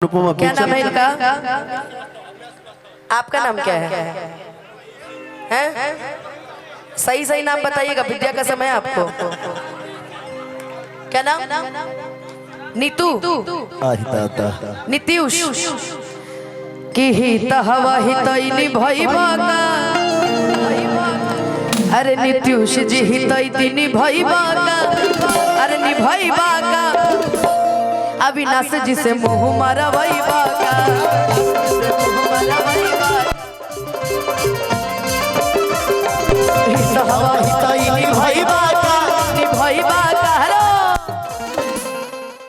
क्या नाम है इनका? आपका नाम क्या है? हैं? सही सही नाम बताइएगा, विद्या का समय आपको। क्या नाम? नीतू, नित्यूष की हित हवा हितैनी भइबा का। अरे नित्यूष जी हितैती निभइबा का। अरे निभइबा का अविनाश जी से मुँह मरवइबा का। हित हवा हितैनी भइबा का, निभइबा का। हेलो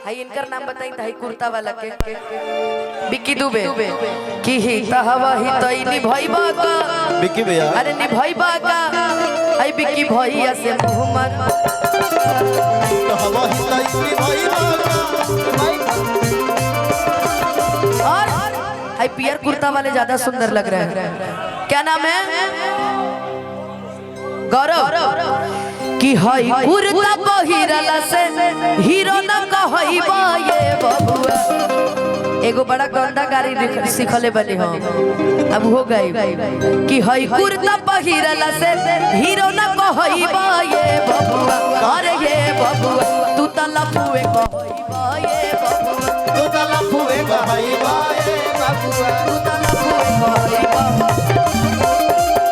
हाय, इनकर नाम बताई था कुर्ता वाला के बिक्की दुबे की हित हवा हितैनी भइबा का। बिक्की भैया, अरे निभइबा का हाय बिक्की भैया से मुँह मर। हवा हितैनी भइबा का। और हाय पियर कुर्ता वाले ज्यादा सुंदर लग रहे हैं। क्या नाम है? गौरव की हाय कुर्ता पहिरला से हीरो न कहइबा ये बबुआ। एगो बड़ा गंदा गाड़ी सिखले बनी हो, अब हो गई कि हाय कुर्ता पहिरला से हीरो न कहइबा ये बबुआ। अरे ये बबुआ तू त लफुए कहइबा ये बबुआ। तू त लफुए कहइबा ये बबुआ। तू त लफुए कहइबा।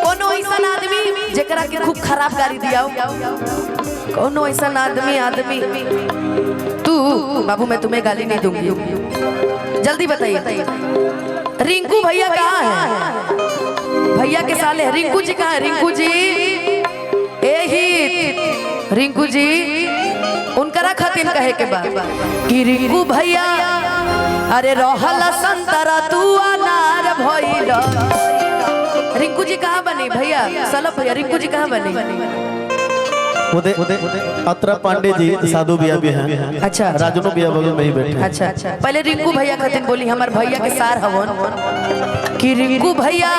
कोनो ऐसा आदमी जेकरा के खूब खराब गाड़ी दियाओ, कोनो ऐसा आदमी तू बाबू मैं तुम्हें गाली नहीं दूंगी, जल्दी बताइए। रिंकू भैया कहाँ है? भैया के साले हैं। रिंकू जी कहाँ है? रिंकू जी एही रिंकू जी उनकरा खातिर कहे के बाद कि रिंकू भैया अरे रहला संतरा तू अनार भइला। रिंकू जी कहाँ बनी भैया? सलफ भैया रिंकू जी कहाँ बनी? अतरा पांडे जी साधु भैया भी हैं। अच्छा राजनो भैया बगल में ही बैठे। अच्छा पहले रिंकू भैया खातिर बोली, हमार भैया के सार हवन कि रिंकू भैया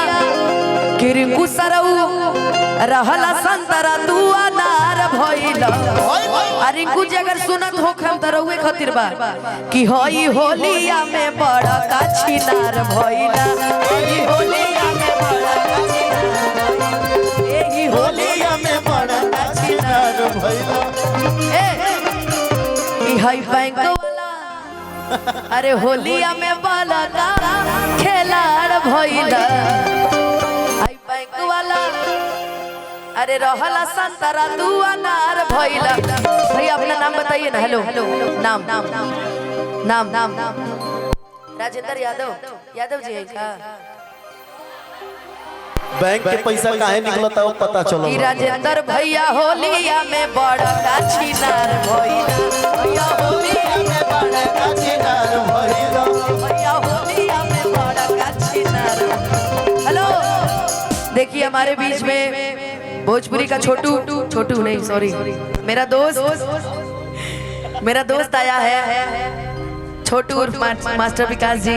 कि रिंकू सरऊ रहला संतरा तू अनार भइला। आ रिंकू जी अगर सुनत हो हम तरहुए खातिर बा कि होई होलिया में बड़ा का छिनार भइला। एही होलिया में बड़ा का छिनार, एही होलिया में बड़ा का छिनार भइला। ई हाई बैंक वाला अरे होलिया में बाला का खेलाड़ भइला। हाई बैंक वाला अरे रहला संतरा तू अनार भइला। भैया अपना नाम बताइए ना। हेलो नाम नाम नाम राजेंद्र यादव। यादव जी है का? बैंक के पैसा काहे निकलता वो पता चलो। राजेंद्र भैया होलिया में बड़ा का छिनार भइला। भैया होलिया में बड़ा का छिनार भइला। भैया होलिया में बड़ा का छिनार। हेलो देखिए हमारे बीच में भोजपुरी का छोटू नहीं सॉरी मेरा दोस्त आया है, छोटू मास्टर विकास जी,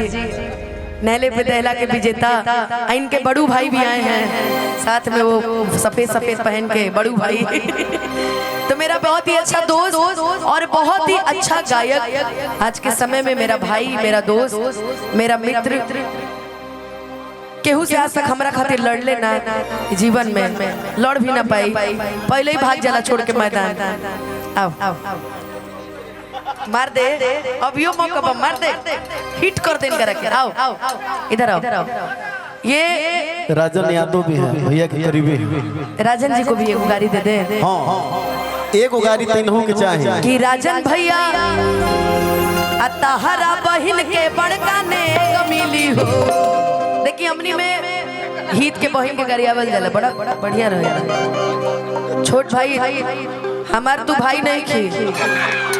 नहले पे दहला के विजेता। इनके बड़ू भाई भी आए हैं साथ में, वो सफेद पहन के बड़ू भाई। तो मेरा बहुत ही अच्छा दोस्त और बहुत ही अच्छा गायक आज के समय में, मेरा भाई, मेरा दोस्त, मेरा मित्र। केहू से आज तक हमरा खातिर लड़ लेना जीवन में लड़ भी ना पाई, पहले ही भाग जाला छोड़ के मैदान। आओ मार दे, अभियो मौका पर मार दे, हिट कर दे इनका रखे। आओ इधर आओ। ये राजन यादव भी है भैया के करीबी। राजन जी को भी एक गाड़ी दे दे। हाँ एक गाड़ी तीनों के चाहिए कि राजन भैया अतहरा बहिन के बड़का ने मिली हो। देखिए हमनी में हित के बहिन के गाड़ी आवल जाला, बड़ा बढ़िया रहेगा। छोट भाई हमार तू भाई नहीं खी,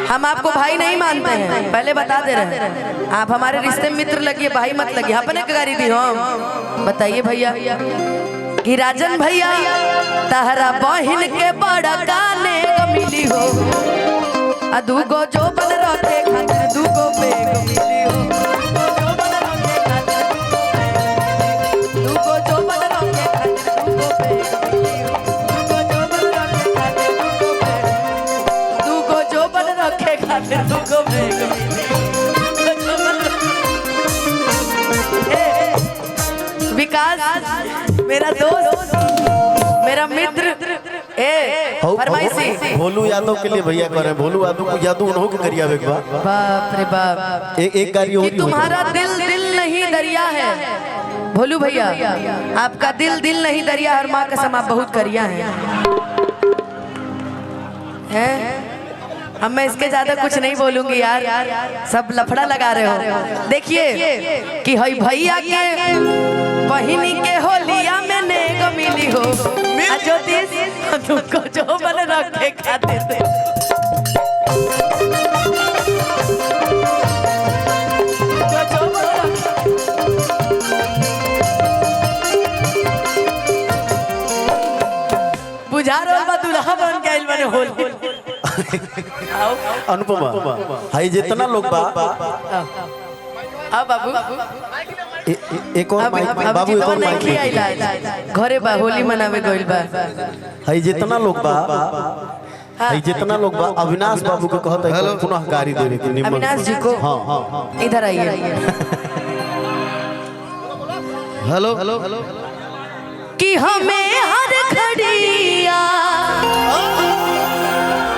हम आपको भाई नहीं मानते हैं, पहले बता दे रहे हैं। आप हमारे रिश्ते मित्र लगिए, भाई मत लगिए। अपने गाड़ी दी हम बताइए भैया कि राजन भैया तहरा बहिन के बड़ा गाने मिली हो। दूगो जो बन रखे खातिर दूगो बेग मिली हो। दूगो जो बन रखे खातिर दूगो बेग मिली हो। दूगो जो बन रखे खातिर दूगो बेग मिली हो। विकास मेरा दोस्त, मेरा मित्र, फरमाइशी भोलू यादव के लिए भैया कह रहे हैं, भोलू यादव उन्हों के करिया एक बार। बाप रे बाप, एक गाड़ी और तुम्हारा दिल दिल नहीं दरिया है भोलू भैया, आपका दिल दिल नहीं दरिया, हर माँ कसम आप बहुत करिया हैं। अब मैं इसके ज्यादा कुछ नहीं बोलूंगी यार, सब लफड़ा लगा रहे हो। देखिए कि हई भैया के बहिनी के होलिया में नेग मिली हो, ज्योतिष तुमको जो बन रखे खाते थे। बुझा रहा दुल्हा बन के आइल बने होली। अनुपमा हाई जितना लोग बा बाबू एक और माइक बाबू, एक और माइक घरे बा होली मनावे गइल बा। हाई जितना लोग बा, हाई जितना लोग बा, अविनाश बाबू को कहता है पुनः गाड़ी देने के निम्न। अविनाश जी को हाँ हाँ इधर आइए। हेलो हेलो हेलो कि हमें हर घड़िया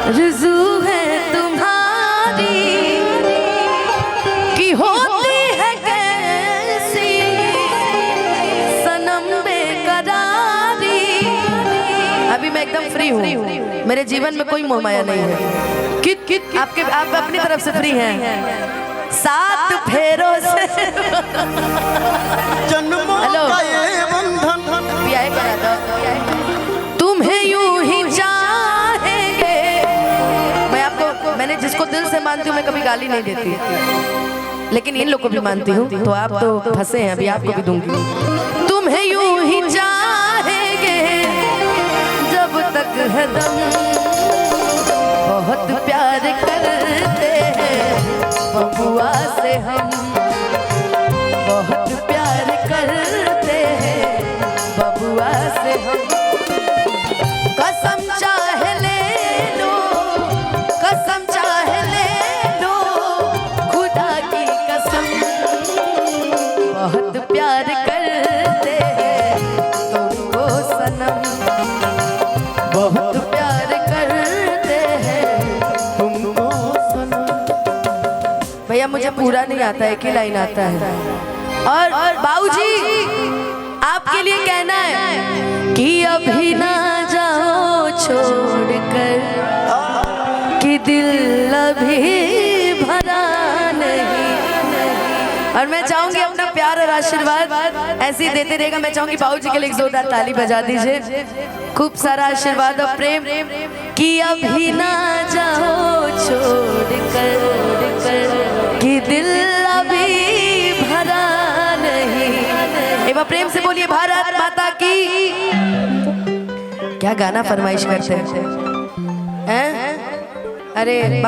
रुजू है तुम्हारी, कि होती है कैसी सनम बेकरारी। अभी मैं एकदम फ्री हूँ, मेरे जीवन में कोई मोह माया नहीं है। कित आप अपनी तरफ से फ्री हैं। 7 फेरों से जन्मों का ये बंधन तुम्हें यूं ही चाहेंगे। मैंने जिसको दिल से मानती हूँ मैं कभी गाली नहीं देती, लेकिन इन लोग को भी मानती हूँ, तो आप तो फंसे हैं, अभी आपको भी दूंगी। तुम्हें यूं ही चाहेंगे जब तक है दम, बहुत प्यार करते हैं बबुआ से हम, बहुत प्यार करते हैं बबुआ से हम। कसम चाहे ले लो, कसम चाहे ले लो, खुदा की कसम, बहुत प्यार करते हैं तुमको सनम, बहुत प्यार करते हैं तुमको सनम। भैया मुझे पूरा नहीं आता, एक ही लाइन आता है। और बाबूजी आपके लिए कहना है कि अभी ना जाओ छोड़कर, कि दिल अभी भरा नहीं। और मैं चाहूंगी अपना प्यार और आशीर्वाद ऐसे ही देते रहेगा। मैं चाहूंगी बाबूजी के लिए एक जोरदार ताली बजा दीजिए, खूब सारा आशीर्वाद और प्रेम। कि अभी ना जाओ छोड़कर, कि दिल अभी भरा नहीं। एक बार प्रेम से बोलिए भारत माता की। क्या गाना फरमाइश करते हैं? अरे